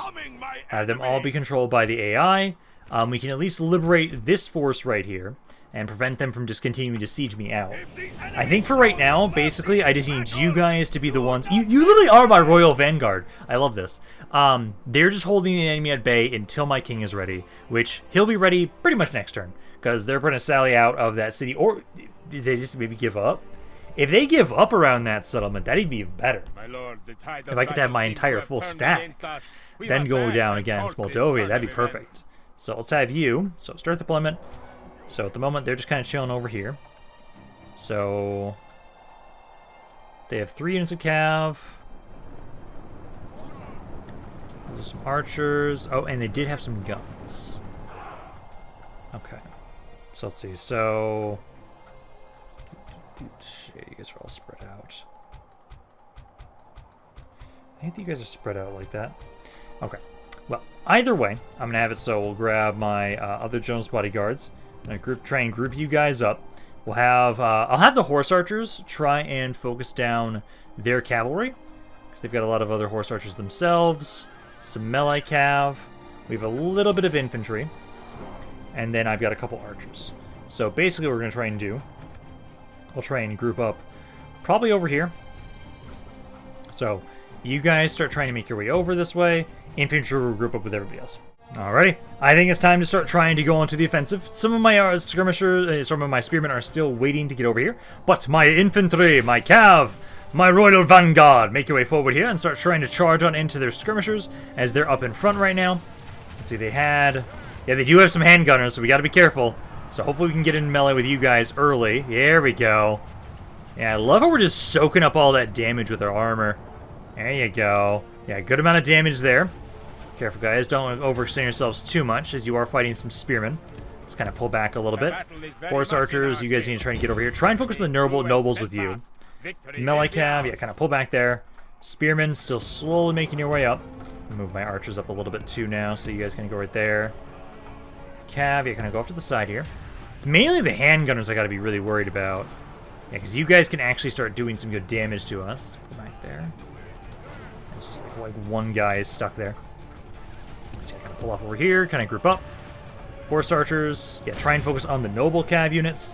Have them all be controlled by the AI. We can at least liberate this force right here and prevent them from just continuing to siege me out. I think for right now, basically, I just need you guys to be the ones... You literally are my royal vanguard. I love this. They're just holding the enemy at bay until my king is ready, which he'll be ready pretty much next turn, because they're going to sally out of that city, or did they just maybe give up? If they give up around that settlement, that'd be even better. If I could have my entire full stack, then go down against Moldova, that'd be perfect. So let's have you. So start deployment. So at the moment, they're just kind of chilling over here. So they have 3 units of cav. There's some archers. Oh, and they did have some guns. Okay. So let's see. So yeah, you guys are all spread out. I hate that you guys are spread out like that. Okay. Well, either way, I'm gonna have it so we'll grab my other Jones bodyguards. I'm gonna try and group you guys up. We'll have I'll have the horse archers try and focus down their cavalry, because they've got a lot of other horse archers themselves. Some melee cav. We have a little bit of infantry, and then I've got a couple archers. So basically, what we're gonna try and do, we'll try and group up probably over here. So you guys start trying to make your way over this way. Infantry will group up with everybody else. Alrighty, I think it's time to start trying to go onto the offensive. Some of my skirmishers, some of my spearmen are still waiting to get over here, but my infantry, my cav, my royal vanguard, make your way forward here and start trying to charge on into their skirmishers as they're up in front right now. Let's see, they do have some handgunners, so we got to be careful. So hopefully we can get in melee with you guys early. There we go. Yeah, I love how we're just soaking up all that damage with our armor. There you go. Yeah, good amount of damage there. Careful, guys. Don't overextend yourselves too much, as you are fighting some spearmen. Let's kind of pull back a little bit. Horse archers, you guys need to try and get over here. Try and focus on the nobles with you. Melee cav, yeah, kind of pull back there. Spearmen still slowly making your way up. Move my archers up a little bit too now, so you guys can go right there. Cav, yeah, kind of go off to the side here. It's mainly the handgunners I got to be really worried about. Yeah, because you guys can actually start doing some good damage to us. Pull back there. It's just like one guy is stuck there. So kind of pull off over here, kind of group up. Horse archers, yeah, try and focus on the noble cav units.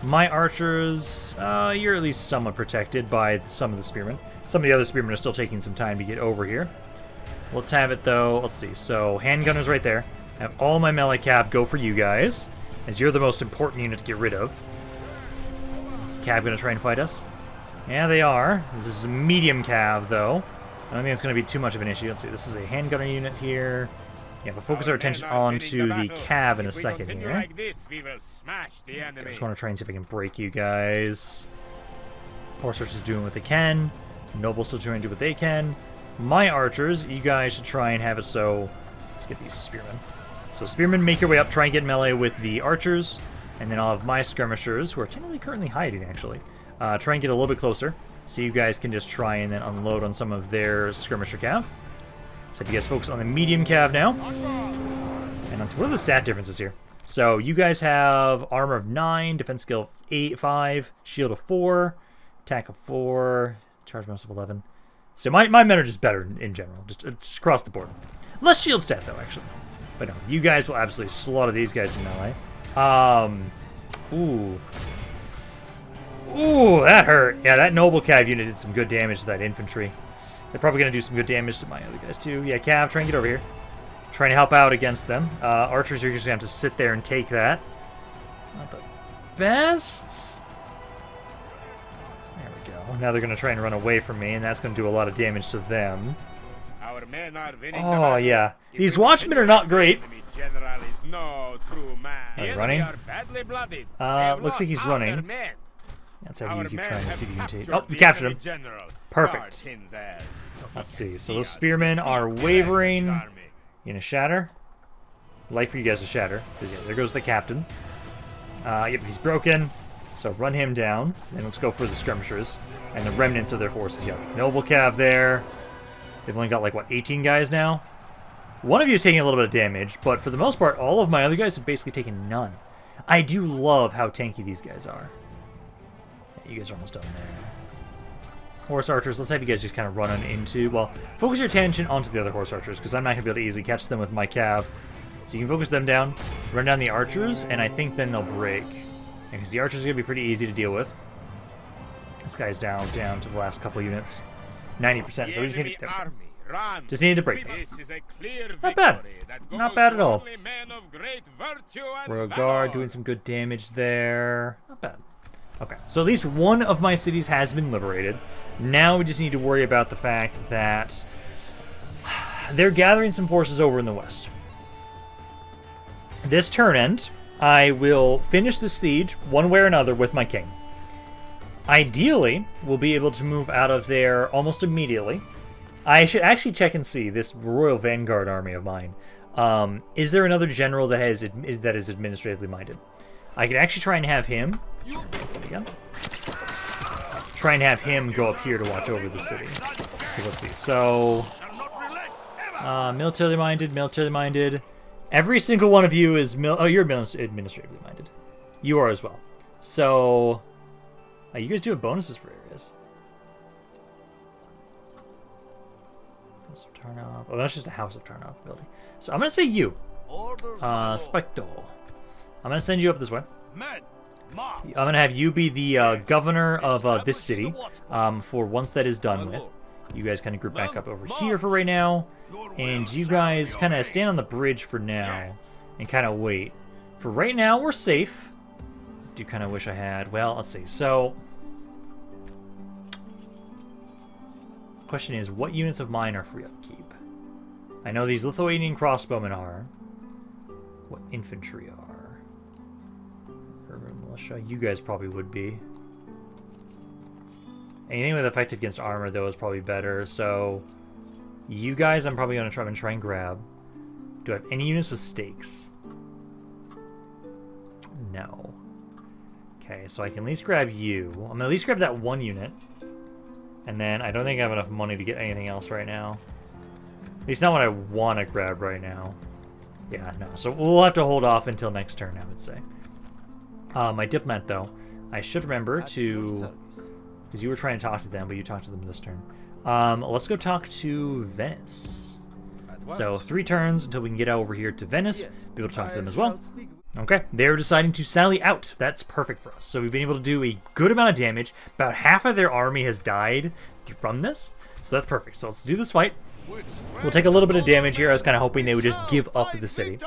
My archers, you're at least somewhat protected by some of the spearmen. Some of the other spearmen are still taking some time to get over here. Let's have it though. Let's see. So handgunners right there. Have all my melee cav go for you guys, as you're the most important unit to get rid of. Is the cav gonna try and fight us? Yeah, they are. This is a medium cav, though. I don't think it's gonna be too much of an issue. Let's see, this is a handgunner unit here. Yeah, we'll focus our attention onto the cav in a second here. Like this, we will smash the enemy. I just want to try and see if I can break you guys. Horse archers doing what they can. Nobles still trying to do what they can. My archers, you guys should try and have it so... Let's get these spearmen. So spearmen, make your way up, try and get melee with the archers. And then I'll have my skirmishers, who are technically currently hiding, actually. Try and get a little bit closer. So you guys can just try and then unload on some of their skirmisher cav. So if you guys focus on the medium cav now. And let's, what are the stat differences here? So you guys have armor of 9, defense skill of 8, 5, shield of 4, attack of 4, charge bonus of 11. So my men are just better in general, just across the board. Less shield stat though, actually. But no, you guys will absolutely slaughter these guys in melee. Ooh, that hurt. Yeah, that noble cav unit did some good damage to that infantry. They're probably going to do some good damage to my other guys, too. Yeah, cav, try and get over here. Trying to help out against them. Archers are just going to have to sit there and take that. Not the best. There we go. Now they're going to try and run away from me, and that's going to do a lot of damage to them. Our men are winning Oh, yeah. These watchmen are not great. General is no true man. Are you running? Looks like he's running. That's how you keep trying to see if you can take... Oh, we captured him. Perfect. Let's see. So those spearmen are wavering. You gonna shatter? I'd like for you guys to shatter. Yeah, there goes the captain. Yep, he's broken. So run him down. And let's go for the skirmishers. And the remnants of their forces. Yeah, noble cav there. They've only got, like, what, 18 guys now? One of you is taking a little bit of damage, but for the most part, all of my other guys have basically taken none. I do love how tanky these guys are. You guys are almost done there. Horse archers, let's have you guys just kind of run on into... Well, focus your attention onto the other horse archers, because I'm not going to be able to easily catch them with my cav. So you can focus them down, run down the archers, and I think then they'll break. Because the archers are going to be pretty easy to deal with. This guy's down to the last couple units. 90%, so we just need to break them. Not bad. Not bad at all. Royal Guard doing some good damage there. Not bad. Okay, so at least one of my cities has been liberated. Now we just need to worry about the fact that they're gathering some forces over in the west. This turn end, I will finish the siege one way or another with my king. Ideally, we'll be able to move out of there almost immediately. I should actually check and see this Royal Vanguard army of mine. Is there another general that is administratively minded? I could actually try and have him... Let's see again. Try and have him go up here to watch over the city. Okay, let's see. So... militarily minded. Every single one of you is... Oh, you're administratively minded. You are as well. So... you guys do have bonuses for areas. House of Tarnov. Oh, that's just a House of Tarnov ability. So I'm going to say you. Spectre. I'm going to send you up this way. I'm going to have you be the governor of this city for once that is done with. You guys kind of group back up over here for right now. And you guys kind of stand on the bridge for now and kind of wait. For right now, we're safe. I do kind of wish I had... Well, let's see. So... Question is, what units of mine are free upkeep? I know these Lithuanian crossbowmen are. What infantry are? Urban militia. You guys probably would be. Anything with effective against armor, though, is probably better. So, you guys, I'm probably going to try and grab. Do I have any units with stakes? No. Okay, so I can at least grab you. I'm going to at least grab that one unit. And then I don't think I have enough money to get anything else right now. At least not what I want to grab right now. Yeah, no. So we'll have to hold off until next turn, I would say. My diplomat, though, I should remember to... Because you were trying to talk to them, but you talked to them this turn. Let's go talk to Venice. So 3 turns until we can get over here to Venice. Be able to talk to them as well. Okay, they're deciding to sally out. That's perfect for us. So we've been able to do a good amount of damage. About half of their army has died from this. So that's perfect. So let's do this fight. We'll take a little bit of damage here. I was kind of hoping they would just give up the city.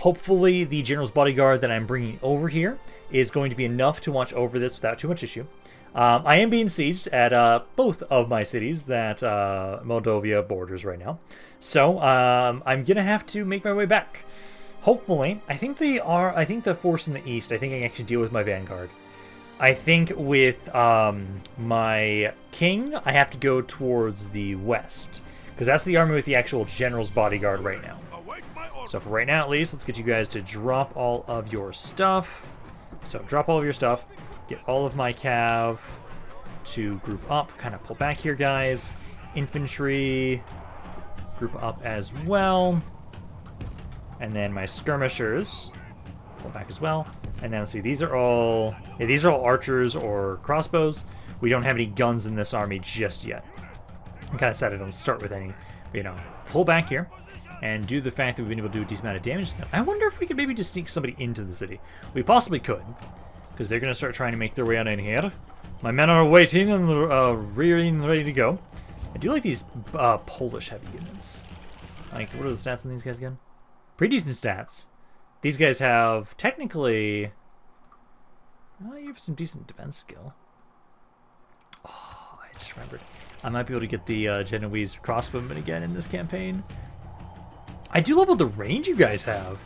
Hopefully the general's bodyguard that I'm bringing over here is going to be enough to watch over this without too much issue. I am being sieged at both of my cities that Moldova borders right now. So I'm going to have to make my way back. Hopefully, I think the force in the east, I think I can actually deal with my vanguard. I think with my king, I have to go towards the west. Because that's the army with the actual general's bodyguard right now. So for right now, at least, let's get you guys to drop all of your stuff. So drop all of your stuff. Get all of my cav to group up. Kind of pull back here, guys. Infantry, group up as well. And then my skirmishers, pull back as well. And then let's see, these are all archers or crossbows. We don't have any guns in this army just yet. I'm kind of sad I don't start with any. But, you know, pull back here. And due to the fact that we've been able to do a decent amount of damage to them, I wonder if we could maybe just sneak somebody into the city. We possibly could. Because they're going to start trying to make their way out in here. My men are waiting and rearing ready to go. I do like these Polish heavy units. Like, what are the stats on these guys again? Pretty decent stats. These guys have, technically... you have some decent defense skill. Oh, I just remembered. I might be able to get the Genoese crossbowmen again in this campaign. I do love the range you guys have.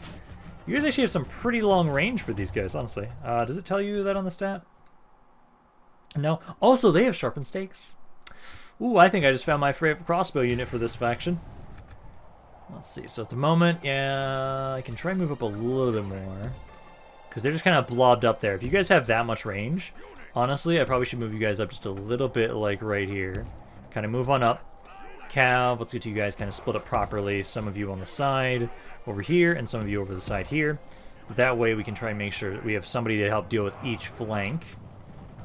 You guys actually have some pretty long range for these guys, honestly. Does it tell you that on the stat? No. Also, they have sharpened stakes. Ooh, I think I just found my favorite crossbow unit for this faction. Let's see. So at the moment, yeah, I can try and move up a little bit more. Because they're just kind of blobbed up there. If you guys have that much range, honestly, I probably should move you guys up just a little bit, like right here. Kind of move on up. Cav, let's get you guys kind of split up properly. Some of you on the side over here, and some of you over the side here. That way we can try and make sure that we have somebody to help deal with each flank.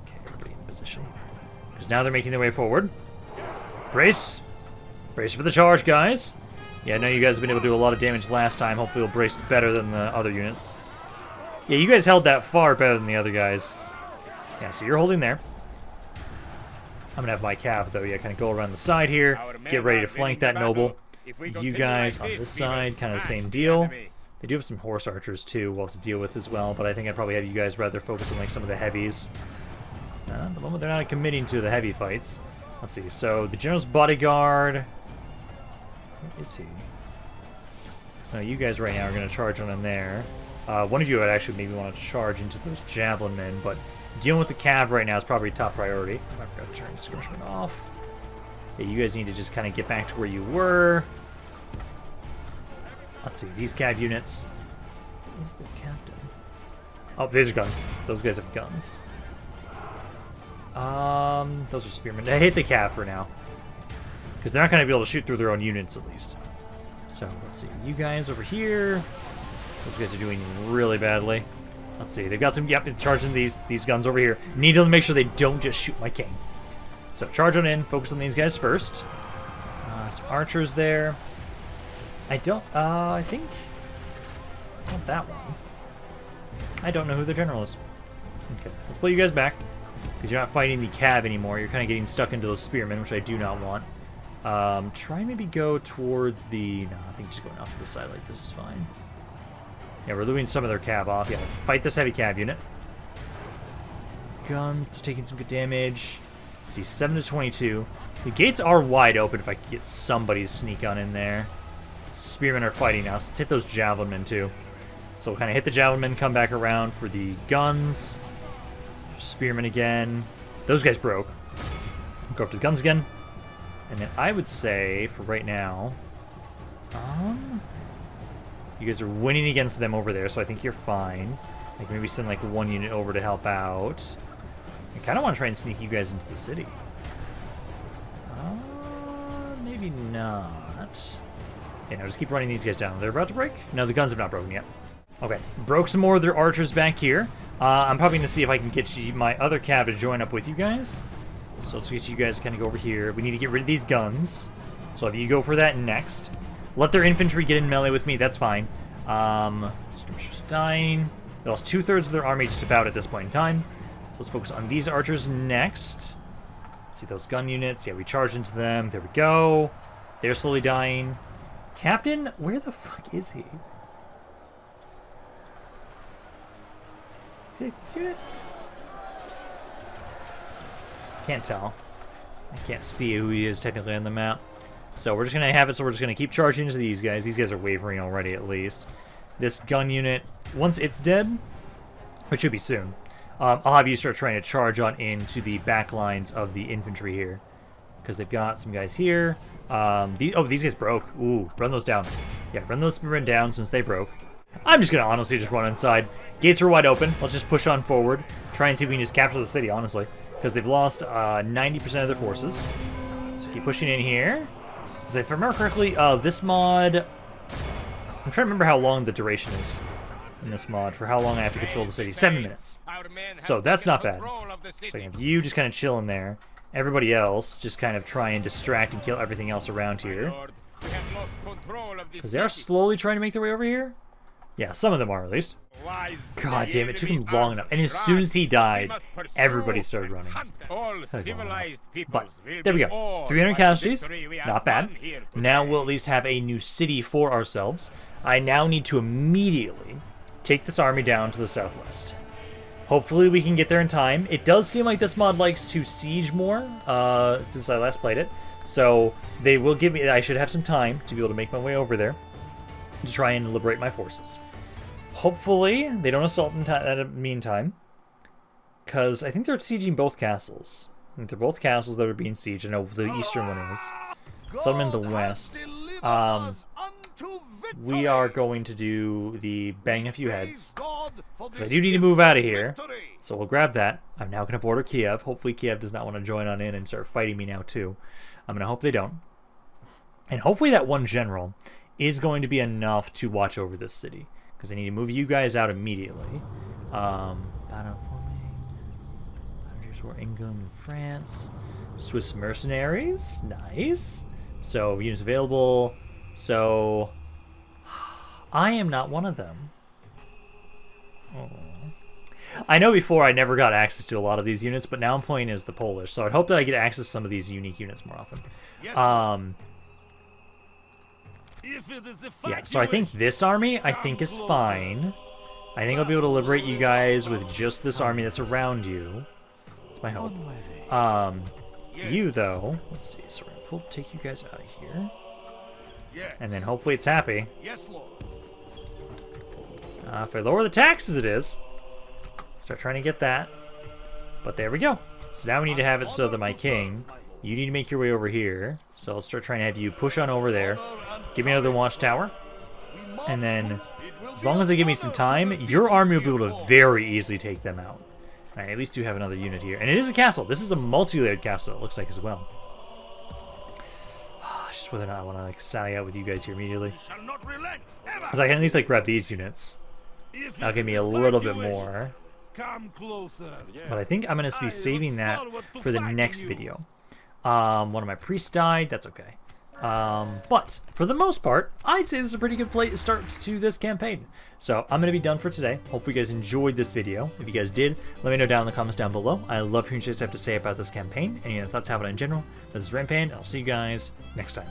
Okay, everybody in position. Because now they're making their way forward. Brace! Brace for the charge, guys! Yeah, I know you guys have been able to do a lot of damage last time. Hopefully you'll brace better than the other units. Yeah, you guys held that far better than the other guys. Yeah, so you're holding there. I'm going to have my cav, though, yeah, kind of go around the side here, get ready to flank that noble. You guys on this side, kind of the same deal. They do have some horse archers, too, we'll have to deal with as well, but I think I'd probably have you guys rather focus on, like, some of the heavies. At the moment, they're not committing to the heavy fights. Let's see, so the general's bodyguard... Where is he? So you guys right now are going to charge on him there. One of you would actually maybe want to charge into those javelin men, but... Dealing with the cav right now is probably top priority. I forgot to turn skirmishman off. Yeah, you guys need to just kind of get back to where you were. Let's see, these cav units. Who's the captain? Oh, these are guns. Those guys have guns. Those are spearmen. I hate the cav for now. Because they're not going to be able to shoot through their own units, at least. So, let's see. You guys over here. Those guys are doing really badly. Let's see, they've got some, yep, charging these guns over here. Need to make sure they don't just shoot my king. So charge on in, focus on these guys first. Some archers there. I think, not that one. I don't know who the general is. Okay, let's pull you guys back. Because you're not fighting the cav anymore, you're kind of getting stuck into those spearmen, which I do not want. Try maybe go towards the, no, I think just going off to the side like this is fine. Yeah, we're losing some of their cav off. Yeah, fight this heavy cav unit. Guns taking some good damage. Let's see, 7 to 22. The gates are wide open if I could get somebody to sneak on in there. Spearmen are fighting now, so let's hit those javelin men too. So we'll kind of hit the javelin men, come back around for the guns. Spearmen again. Those guys broke. Go after the guns again. And then I would say, for right now... You guys are winning against them over there, so I think you're fine. Like maybe send like one unit over to help out. I kind of want to try and sneak you guys into the city. Maybe not. Yeah, no, just keep running these guys down. They're about to break? No, the guns have not broken yet. Okay, broke some more of their archers back here. I'm probably going to see if I can get my other cav to join up with you guys. So let's get you guys to kind of go over here. We need to get rid of these guns. So if you go for that next. Let their infantry get in melee with me, that's fine. Skirmishers dying. They lost 2/3 of their army just about at this point in time. So let's focus on these archers next. Let's see those gun units. Yeah, we charge into them. There we go. They're slowly dying. Captain, where the fuck is he? Is he like this unit? Can't tell. I can't see who he is technically on the map. So we're just going to have it, so we're just going to keep charging into these guys. These guys are wavering already, at least. This gun unit, once it's dead, which should be soon, I'll have you start trying to charge on into the back lines of the infantry here. Because they've got some guys here. These guys broke. Ooh, run those down. Yeah, run those down since they broke. I'm just going to honestly just run inside. Gates are wide open. Let's just push on forward. Try and see if we can just capture the city, honestly. Because they've lost 90% of their forces. So keep pushing in here. Because if I remember correctly, this mod... I'm trying to remember how long the duration is in this mod, for how long I have to control the city. 7 minutes. So that's not bad. So you just kind of chill in there. Everybody else just kind of try and distract and kill everything else around here. Because they are slowly trying to make their way over here. Yeah, some of them are at least. God damn, it took him long enough. And as soon as he died, everybody started running. But there we go. 300 casualties. Not bad. Now we'll at least have a new city for ourselves. I now need to immediately take this army down to the southwest. Hopefully we can get there in time. It does seem like this mod likes to siege more since I last played it. So they will give me... I should have some time to be able to make my way over there to try and liberate my forces. Hopefully they don't assault in the meantime. Because I think they're sieging both castles. I think they're both castles that are being sieged. I know the eastern one is. Some in the west. We are going to do the bang a few heads. Because I do need to move out of here. So we'll grab that. I'm now going to border Kiev. Hopefully Kiev does not want to join on in and start fighting me now too. I'm going to hope they don't. And hopefully that one general is going to be enough to watch over this city. Because I need to move you guys out immediately. Battle of England and France. Swiss mercenaries. Nice. So units available. So I am not one of them. Oh. I know before I never got access to a lot of these units, but now I'm playing as the Polish, so I'd hope that I get access to some of these unique units more often. Yeah, so I think this army, is fine. I think I'll be able to liberate you guys with just this army that's around you. That's my hope. You, though, let's see, so we'll take you guys out of here. And then hopefully it's happy. If I lower the taxes, it is. Start trying to get that. But there we go. So now we need to have it so that my king, you need to make your way over here. So I'll start trying to have you push on over there. Give me another watchtower. And then, as long as they give me some time, your army will be able to very easily take them out. I at least do have another unit here. And it is a castle. This is a multi-layered castle, it looks like, as well. Just whether or not I want to like sally out with you guys here immediately. Because I can at least like grab these units. That'll give me a little bit more. But I think I'm going to be saving that for the next video. One of my priests died. That's okay. But for the most part, I'd say this is a pretty good start to this campaign. So I'm going to be done for today. Hope you guys enjoyed this video. If you guys did, let me know down in the comments down below. I love hearing what you guys have to say about this campaign and your thoughts have it in general. This is Rampaned. I'll see you guys next time.